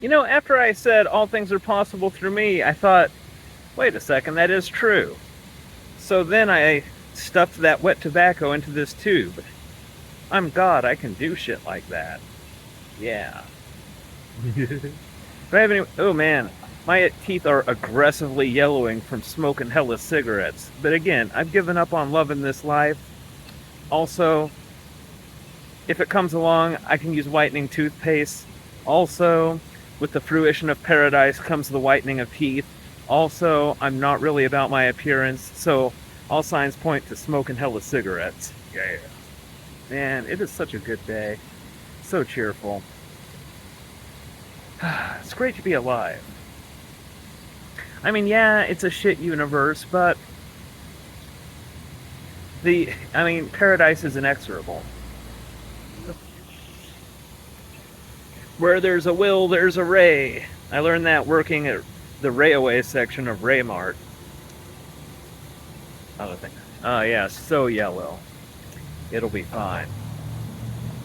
After I said all things are possible through me, I thought, wait a second, that is true. So then I stuffed that wet tobacco into this tube. I'm God, I can do shit like that. Yeah. Do I have any? Oh man, my teeth are aggressively yellowing from smoking hella cigarettes. But again, I've given up on loving this life. Also, if it comes along, I can use whitening toothpaste. Also, with the fruition of paradise comes the whitening of teeth. Also, I'm not really about my appearance, so all signs point to smoking hella cigarettes. Yeah. Man, it is such a good day. So cheerful. It's great to be alive. I mean, yeah, it's a shit universe, but paradise is inexorable. Where there's a will, there's a ray. I learned that working at the railway section of Raymart. Other thing. Oh yeah, so yellow. It'll be fine.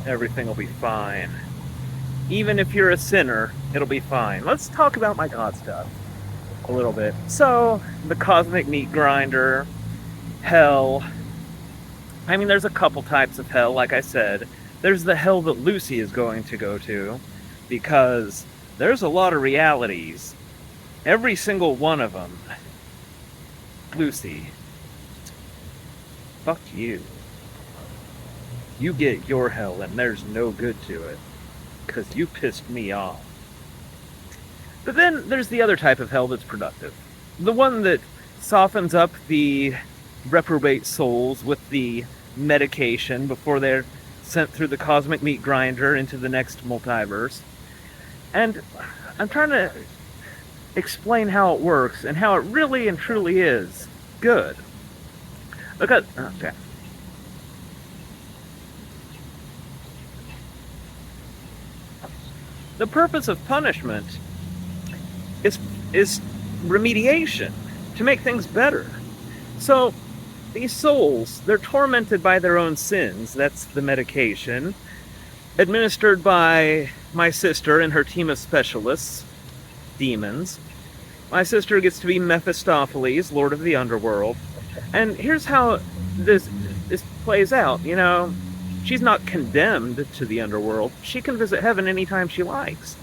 Everything will be fine. Even if you're a sinner, it'll be fine. Let's talk about my God stuff a little bit. So, the cosmic meat grinder, hell. I mean, there's a couple types of hell, like I said. There's the hell that Lucy is going to go to, because there's a lot of realities. Every single one of them. Lucy, fuck you. You get your hell, and there's no good to it, because you pissed me off. But then there's the other type of hell that's productive. The one that softens up the reprobate souls with the medication before they're sent through the cosmic meat grinder into the next multiverse. And I'm trying to explain how it works and how it really and truly is good. Because, okay. The purpose of punishment is remediation, to make things better. So, these souls, they're tormented by their own sins. That's the medication. Administered by my sister and her team of specialists, demons. My sister gets to be Mephistopheles, Lord of the Underworld. And here's how this plays out. She's not condemned to the underworld. She can visit heaven anytime she likes.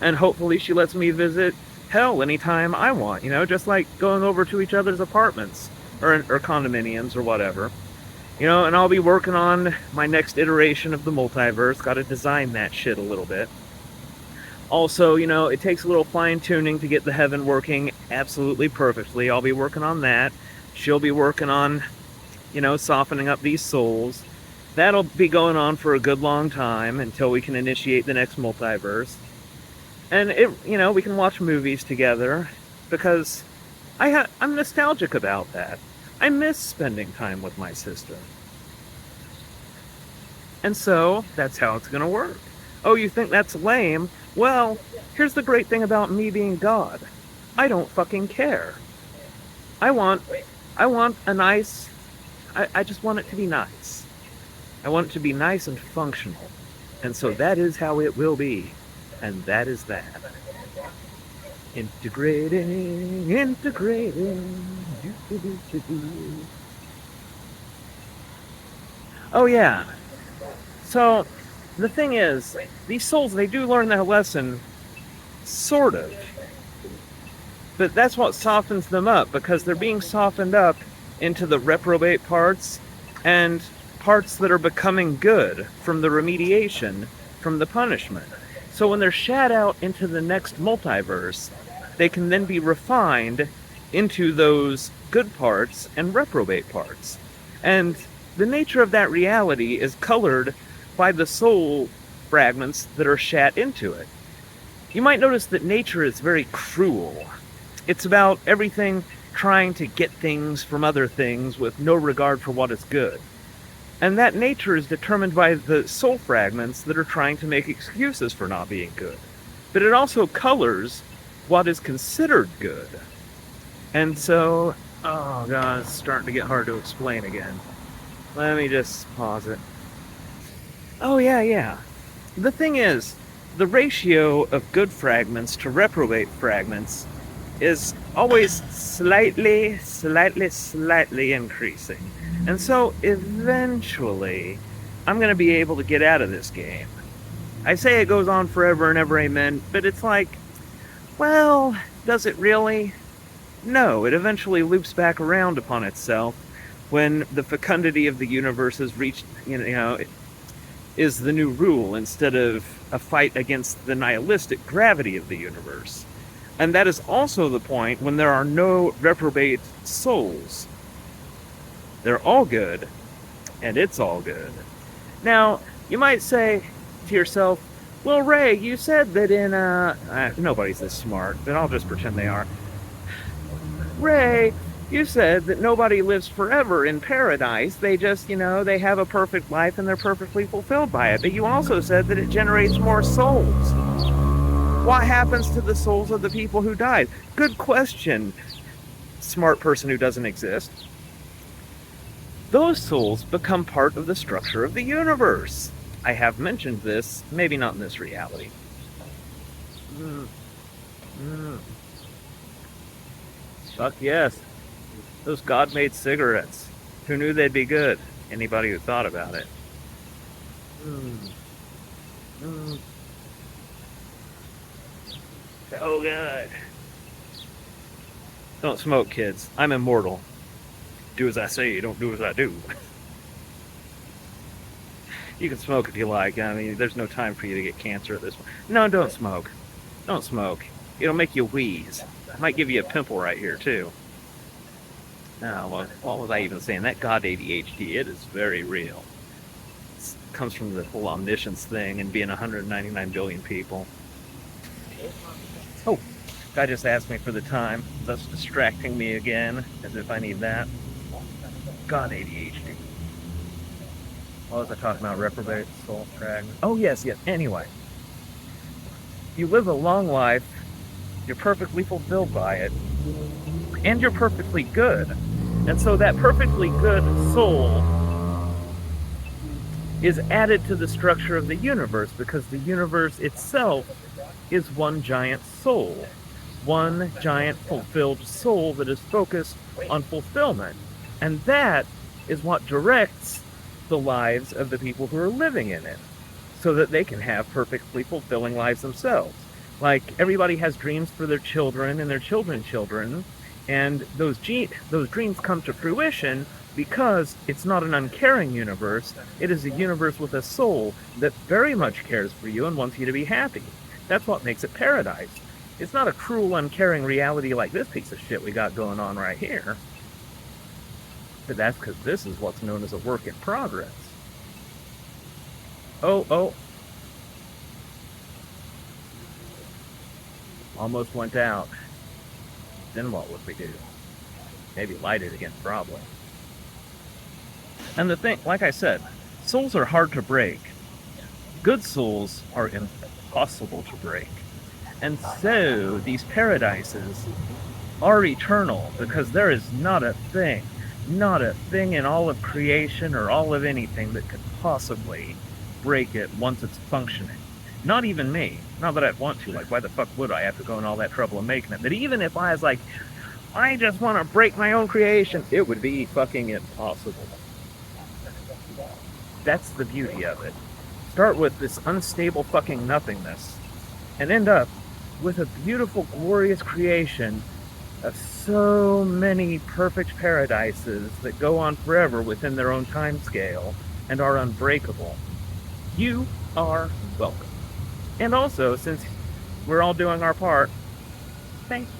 And hopefully she lets me visit hell anytime I want, just like going over to each other's apartments or condominiums or whatever. And I'll be working on my next iteration of the multiverse. Got to design that shit a little bit. Also, it takes a little fine-tuning to get the heaven working absolutely perfectly. I'll be working on that. She'll be working on, softening up these souls. That'll be going on for a good long time until we can initiate the next multiverse. And we can watch movies together because I'm nostalgic about that. I miss spending time with my sister. And so, that's how it's gonna work. Oh, you think that's lame? Well, here's the great thing about me being God. I don't fucking care. I want a nice... I just want it to be nice. I want it to be nice and functional. And so that is how it will be. And that is that. Integrating. Oh yeah. So, the thing is, these souls, they do learn their lesson, sort of. But that's what softens them up, because they're being softened up into the reprobate parts, and parts that are becoming good from the remediation, from the punishment. So when they're shat out into the next multiverse, they can then be refined into those good parts and reprobate parts. And the nature of that reality is colored by the soul fragments that are shat into it. You might notice that nature is very cruel. It's about everything trying to get things from other things with no regard for what is good. And that nature is determined by the soul fragments that are trying to make excuses for not being good. But it also colors what is considered good. And so, oh god, it's starting to get hard to explain again. Let me just pause it. Oh yeah. The thing is, the ratio of good fragments to reprobate fragments is always slightly increasing. And so eventually, I'm going to be able to get out of this game. I say it goes on forever and ever, amen, but it's like, well, does it really? No, it eventually loops back around upon itself when the fecundity of the universe is reached, is the new rule instead of a fight against the nihilistic gravity of the universe. And that is also the point when there are no reprobate souls. They're all good, and it's all good. Now, you might say to yourself, well, Ray, you said that in, nobody's this smart, but I'll just pretend they are. Ray, you said that nobody lives forever in paradise. They just, they have a perfect life and they're perfectly fulfilled by it. But you also said that it generates more souls. What happens to the souls of the people who died? Good question, smart person who doesn't exist. Those souls become part of the structure of the universe. I have mentioned this, maybe not in this reality. Fuck yes. Those God-made cigarettes. Who knew they'd be good? Anybody who thought about it. So good. Don't smoke, kids. I'm immortal. Do as I say, don't do as I do. You can smoke if you like. I mean, there's no time for you to get cancer at this point. No, don't smoke. Don't smoke. It'll make you wheeze. It might give you a pimple right here, too. No, well, what was I even saying? That God ADHD, it is very real. It comes from the whole omniscience thing and being 199 billion people. Oh, guy just asked me for the time. That's distracting me again, as if I need that. God ADHD. What was I talking about? Reprobate soul fragment. Oh, yes. Anyway. You live a long life. You're perfectly fulfilled by it. And you're perfectly good. And so that perfectly good soul is added to the structure of the universe because the universe itself is one giant soul. One giant fulfilled soul that is focused on fulfillment. And that is what directs the lives of the people who are living in it so that they can have perfectly fulfilling lives themselves. Like, everybody has dreams for their children and their children's children, and those dreams come to fruition because it's not an uncaring universe. It is a universe with a soul that very much cares for you and wants you to be happy. That's what makes it paradise. It's not a cruel, uncaring reality like this piece of shit we got going on right here. But that's because this is what's known as a work in progress. Oh. Almost went out. Then what would we do? Maybe light it again, probably. And the thing, like I said, souls are hard to break. Good souls are impossible to break. And so these paradises are eternal because there is not a thing in all of creation or all of anything that could possibly break it once it's functioning. Not even me. Not that I'd want to. Like, why the fuck would I have to go in all that trouble of making it? But even if I was like, I just want to break my own creation, it would be fucking impossible. That's the beauty of it. Start with this unstable fucking nothingness and end up with a beautiful, glorious creation of so many perfect paradises that go on forever within their own time scale and are unbreakable. You are welcome. And also, since we're all doing our part, thank you.